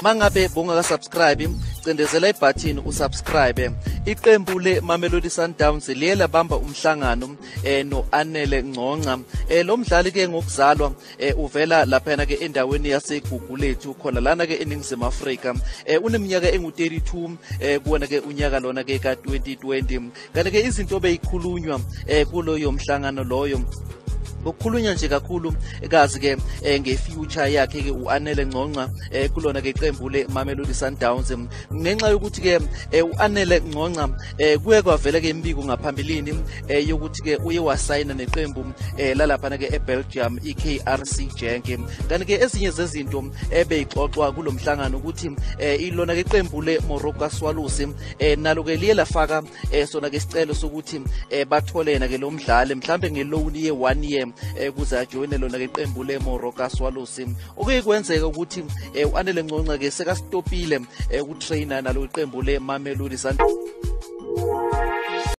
Mangabe bunga subscribe cindezela ibutton usubscribe. Iqembu le Mamelodi Sundowns liyela bamba umhlangano no Anele Ngcongca. Lo mdlali ke ngokuzalwa uvela lapha ke endaweni yaseGugulethu khona lana ke eNingizimu Afrika. Uneminyaka engu32 kuona ke unyaka lona ke ka2020. Kanti ke izinto beyikhulunywa kulo yomhlangano loyo ukukhulunywa nje kakhulu kazi ke ngefuture yakhe ke uAnele Ngcongca kulona ke iqembu le Mamelodi Sundowns ngenxa yokuthi ke uAnele Ngcongca kuye kwavela ke imbiko ngaphambilini yokuthi ke uye wasayina neqembu lalapha ke eBelgium iKRC Genk. Kanti ke ezinye zezinto ebeyixoxwa kulomhlangano ukuthi ilona ke iqembu le Moroka nalo ke liye lafaka sona ke isicelo sokuthi batholena ke lo mdlali mhlambe ngeloan ye 1 year kuza join lona ke iqembu le Moroka okuyikwenzeka ukuthi uAnele Ngcongca ke sekastopile ukutrainer nalo iqembu le Mamelodi Sundowns.